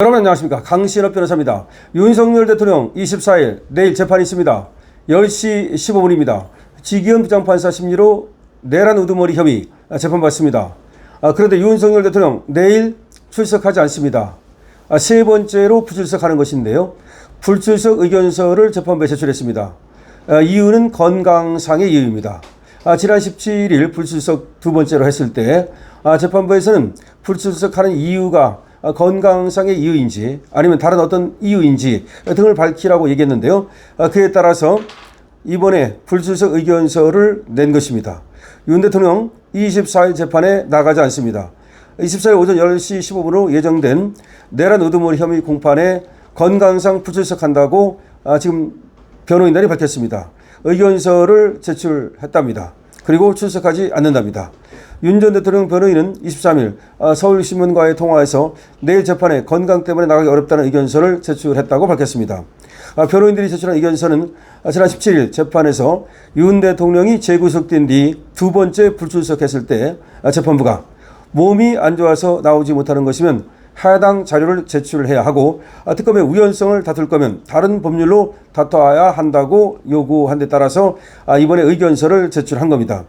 여러분 안녕하십니까. 강신업 변호사입니다. 윤석열 대통령 24일 내일 재판이 있습니다. 10시 15분입니다. 지기현 부장판사 심리로 내란 우두머리 혐의 재판받습니다. 그런데 윤석열 대통령 내일 출석하지 않습니다. 세 번째로 불출석하는 것인데요. 불출석 의견서를 재판부에 제출했습니다. 이유는 건강상의 이유입니다. 지난 17일 불출석 두 번째로 했을 때 재판부에서는 불출석하는 이유가 건강상의 이유인지 아니면 다른 어떤 이유인지 등을 밝히라고 얘기했는데요. 그에 따라서 이번에 불출석 의견서를 낸 것입니다. 윤 대통령 24일 재판에 나가지 않습니다. 24일 오전 10시 15분으로 예정된 내란 우두머리 혐의 공판에 건강상 불출석한다고 지금 변호인단이 밝혔습니다. 의견서를 제출했답니다. 그리고 출석하지 않는답니다. 윤 전 대통령 변호인은 23일 서울신문과의 통화에서 내일 재판에 건강 때문에 나가기 어렵다는 의견서를 제출했다고 밝혔습니다. 변호인들이 제출한 의견서는 지난 17일 재판에서 윤 대통령이 재구속된 뒤 두 번째 불출석했을 때 재판부가 몸이 안 좋아서 나오지 못하는 것이면 해당 자료를 제출해야 하고 특검의 우연성을 다툴 거면 다른 법률로 다퉈야 한다고 요구한 데 따라서 이번에 의견서를 제출한 겁니다.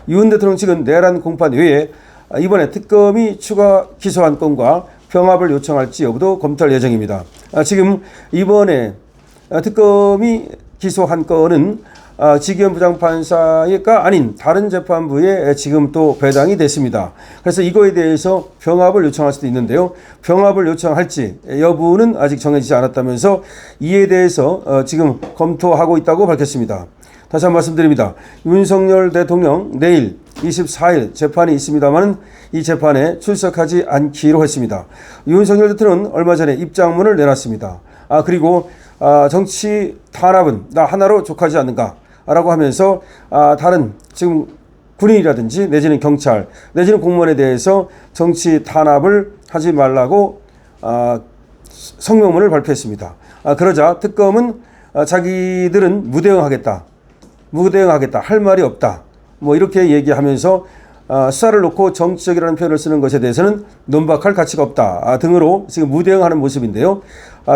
윤 대통령 측은 내란 공판 외에 이번에 특검이 추가 기소한 건과 병합을 요청할지 여부도 검토할 예정입니다. 지금 이번에 특검이 기소한 건은 지기현 부장판사가 아닌 다른 재판부에 지금 또 배당이 됐습니다. 그래서 이거에 대해서 병합을 요청할 수도 있는데요. 병합을 요청할지 여부는 아직 정해지지 않았다면서 이에 대해서 지금 검토하고 있다고 밝혔습니다. 다시 한번 말씀드립니다. 윤석열 대통령 내일 24일 재판이 있습니다만 이 재판에 출석하지 않기로 했습니다. 윤석열 대통령은 얼마 전에 입장문을 내놨습니다. 그리고 정치 탄압은 나 하나로 족하지 않는가 라고 하면서 다른 지금 군인이라든지 내지는 경찰 내지는 공무원에 대해서 정치 탄압을 하지 말라고 성명문을 발표했습니다. 그러자 특검은 자기들은 무대응하겠다 할 말이 없다 뭐 이렇게 얘기하면서 수사를 놓고 정치적이라는 표현을 쓰는 것에 대해서는 논박할 가치가 없다 등으로 지금 무대응하는 모습인데요.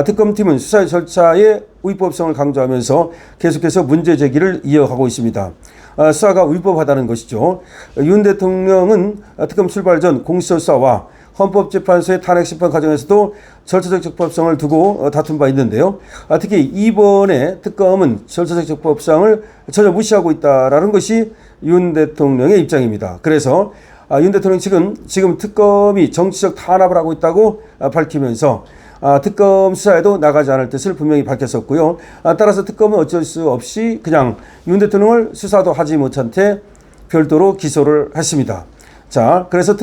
특검팀은 수사 절차의 위법성을 강조하면서 계속해서 문제 제기를 이어가고 있습니다. 수사가 위법하다는 것이죠. 윤 대통령은 특검 출발 전 공수처수사와 헌법재판소의 탄핵심판 과정에서도 절차적 적법성을 두고 다툰 바 있는데요. 특히 이번에 특검은 절차적 적법성을 전혀 무시하고 있다는 것이 윤 대통령의 입장입니다. 그래서 윤 대통령 측은 지금 특검이 정치적 탄압을 하고 있다고 밝히면서 특검 수사에도 나가지 않을 뜻을 분명히 밝혔었고요. 따라서 특검은 어쩔 수 없이 그냥 윤 대통령을 수사도 하지 못한 채 별도로 기소를 했습니다. 자, 그래서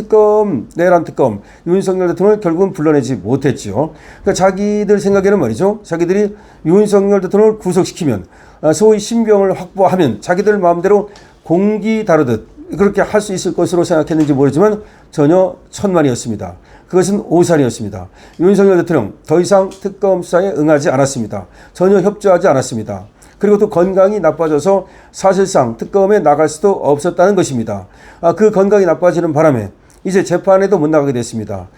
내란 특검, 윤석열 대통령을 결국은 불러내지 못했죠. 그러니까 자기들 생각에는 말이죠. 자기들이 윤석열 대통령을 구속시키면, 소위 신병을 확보하면 자기들 마음대로 공기 다루듯 그렇게 할 수 있을 것으로 생각했는지 모르지만 전혀 천만이었습니다. 그것은 오산이었습니다. 윤석열 대통령 더 이상 특검 수사에 응하지 않았습니다. 전혀 협조하지 않았습니다. 그리고 또 건강이 나빠져서 사실상 특검에 나갈 수도 없었다는 것입니다. 그 건강이 나빠지는 바람에 이제 재판에도 못 나가게 됐습니다.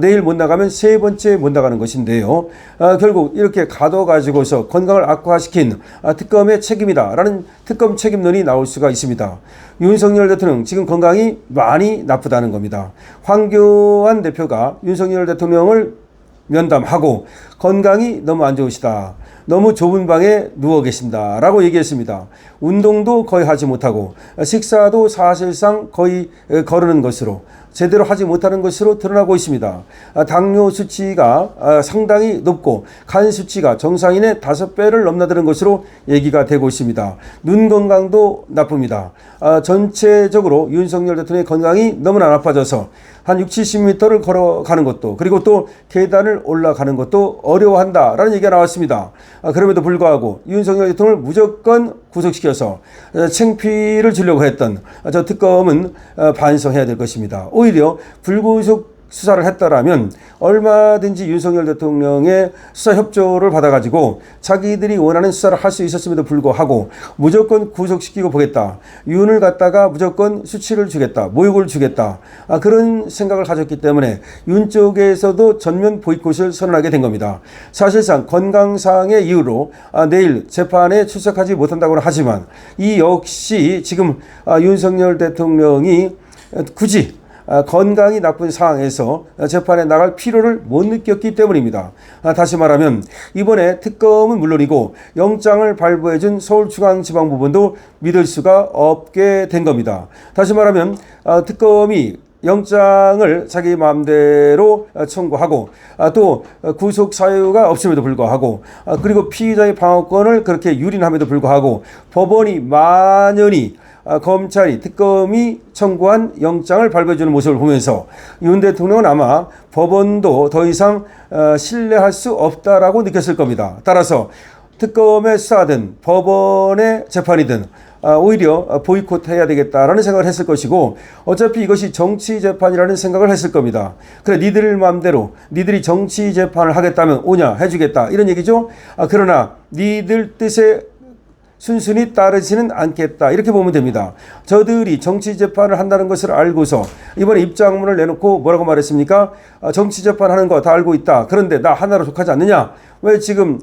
내일 못 나가면 세 번째 못 나가는 것인데요. 결국 이렇게 가둬가지고서 건강을 악화시킨 특검의 책임이다라는 특검 책임론이 나올 수가 있습니다. 윤석열 대통령 지금 건강이 많이 나쁘다는 겁니다. 황교안 대표가 윤석열 대통령을 면담하고 건강이 너무 안 좋으시다. 너무 좁은 방에 누워 계신다 라고 얘기했습니다. 운동도 거의 하지 못하고 식사도 사실상 거의 거르는 것으로 제대로 하지 못하는 것으로 드러나고 있습니다. 당뇨 수치가 상당히 높고 간 수치가 정상인의 5배를 넘나드는 것으로 얘기가 되고 있습니다. 눈 건강도 나쁩니다. 전체적으로 윤석열 대통령의 건강이 너무나 나빠져서 한 60-70m를 걸어가는 것도 그리고 또 계단을 올라가는 것도 어려워한다라는 얘기가 나왔습니다. 그럼에도 불구하고 윤석열 대통령을 무조건 구속시켜서 창피를 주려고 했던 저 특검은 반성해야 될 것입니다. 오히려 불구속 수사를 했다라면 얼마든지 윤석열 대통령의 수사 협조를 받아가지고 자기들이 원하는 수사를 할 수 있었음에도 불구하고 무조건 구속시키고 보겠다. 윤을 갖다가 무조건 수치를 주겠다. 모욕을 주겠다. 그런 생각을 가졌기 때문에 윤 쪽에서도 전면 보이콧을 선언하게 된 겁니다. 사실상 건강상의 이유로 내일 재판에 출석하지 못한다고는 하지만 이 역시 지금 윤석열 대통령이 굳이 건강이 나쁜 상황에서 재판에 나갈 필요를 못 느꼈기 때문입니다. 다시 말하면 이번에 특검은 물론이고 영장을 발부해준 서울중앙지방법원도 믿을 수가 없게 된 겁니다. 다시 말하면 특검이 영장을 자기 마음대로 청구하고 또 구속 사유가 없음에도 불구하고 그리고 피의자의 방어권을 그렇게 유린함에도 불구하고 법원이 만연히 검찰이 특검이 청구한 영장을 발부해주는 모습을 보면서 윤 대통령은 아마 법원도 더 이상 신뢰할 수 없다라고 느꼈을 겁니다. 따라서 특검의 수사든 법원의 재판이든 오히려 보이콧해야 되겠다라는 생각을 했을 것이고 어차피 이것이 정치 재판이라는 생각을 했을 겁니다. 그래 니들 마음대로 니들이 정치 재판을 하겠다면 오냐 해주겠다 이런 얘기죠. 그러나 니들 뜻에 순순히 따르지는 않겠다 이렇게 보면 됩니다. 저들이 정치 재판을 한다는 것을 알고서 이번에 입장문을 내놓고 뭐라고 말했습니까? 정치 재판하는 거 다 알고 있다. 그런데 나 하나로 족하지 않느냐? 왜 지금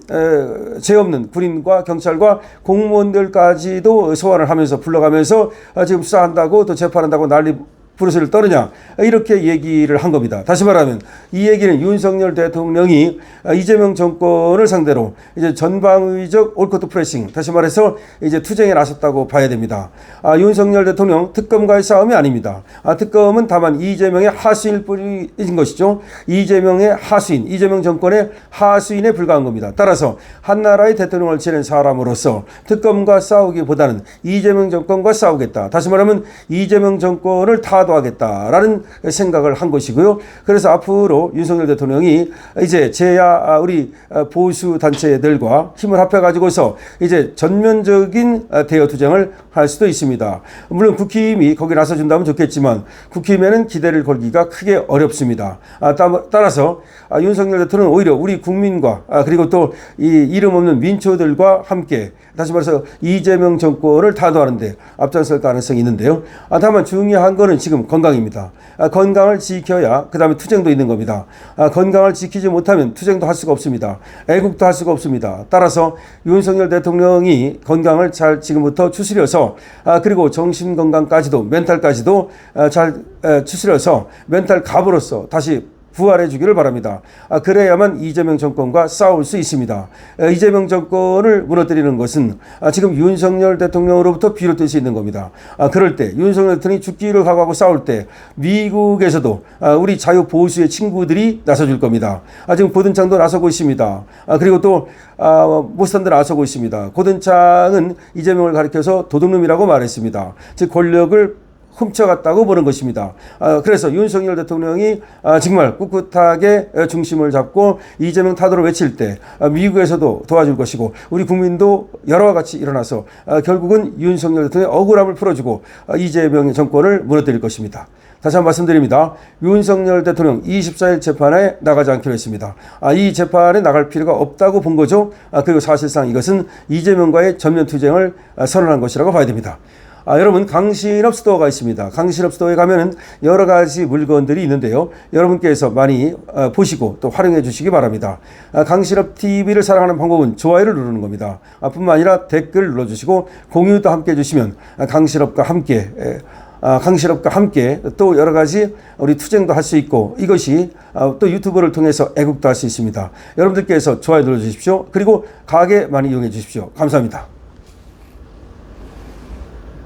죄 없는 군인과 경찰과 공무원들까지도 소환을 하면서 불러가면서 지금 수사한다고 또 재판한다고 난리 부르스를 떠느냐 이렇게 얘기를 한 겁니다. 다시 말하면 이 얘기는 윤석열 대통령이 이재명 정권을 상대로 이제 전방위적 올커트 프레싱 다시 말해서 이제 투쟁에 나섰다고 봐야 됩니다. 윤석열 대통령 특검과의 싸움이 아닙니다. 특검은 다만 이재명의 하수인일 뿐인 것이죠. 이재명의 하수인, 이재명 정권의 하수인에 불과한 겁니다. 따라서 한나라의 대통령을 지낸 사람으로서 특검과 싸우기보다는 이재명 정권과 싸우겠다. 다시 말하면 이재명 정권을 타도하겠다라는 생각을 한 것이고요. 그래서 앞으로 윤석열 대통령이 이제 제야 우리 보수 단체들과 힘을 합해가지고서 이제 전면적인 대여 투쟁을 할 수도 있습니다. 물론 국힘이 거기 나서준다면 좋겠지만 국힘에는 기대를 걸기가 크게 어렵습니다. 따라서 윤석열 대통령은 오히려 우리 국민과 그리고 또 이 이름 없는 민초들과 함께 다시 말해서 이재명 정권을 타도하는데 앞장설 가능성이 있는데요. 다만 중요한 거는 지금 건강입니다. 건강을 지켜야 그 다음에 투쟁도 있는 겁니다. 건강을 지키지 못하면 투쟁도 할 수가 없습니다. 애국도 할 수가 없습니다. 따라서 윤석열 대통령이 건강을 잘 지금부터 추스려서 그리고 정신건강까지도 멘탈까지도 잘 추스려서 멘탈 갑으로서 다시 부활해 주기를 바랍니다. 그래야만 이재명 정권과 싸울 수 있습니다. 이재명 정권을 무너뜨리는 것은 지금 윤석열 대통령으로부터 비롯될 수 있는 겁니다. 그럴 때 윤석열 대통령이 죽기를 각오하고 싸울 때 미국에서도 우리 자유보수의 친구들이 나서줄 겁니다. 지금 고든창도 나서고 있습니다. 그리고 또 모스탄도 나서고 있습니다. 고든창은 이재명을 가리켜서 도둑놈이라고 말했습니다. 즉 권력을 훔쳐갔다고 보는 것입니다. 그래서 윤석열 대통령이 정말 꿋꿋하게 중심을 잡고 이재명 타도를 외칠 때 미국에서도 도와줄 것이고 우리 국민도 여러와 같이 일어나서 결국은 윤석열 대통령의 억울함을 풀어주고 이재명의 정권을 무너뜨릴 것입니다. 다시 한번 말씀드립니다. 윤석열 대통령 24일 재판에 나가지 않기로 했습니다. 이 재판에 나갈 필요가 없다고 본 거죠. 그리고 사실상 이것은 이재명과의 전면 투쟁을 선언한 것이라고 봐야 됩니다. 여러분 강신업 스토어가 있습니다. 강신업 스토어에 가면은 여러 가지 물건들이 있는데요. 여러분께서 많이 보시고 또 활용해 주시기 바랍니다. 강신업 TV를 사랑하는 방법은 좋아요를 누르는 겁니다. 뿐만 아니라 댓글 눌러주시고 공유도 함께 해주시면 강신업과 함께 또 여러 가지 우리 투쟁도 할 수 있고 이것이 또 유튜브를 통해서 애국도 할 수 있습니다. 여러분들께서 좋아요 눌러주십시오. 그리고 가게 많이 이용해 주십시오. 감사합니다.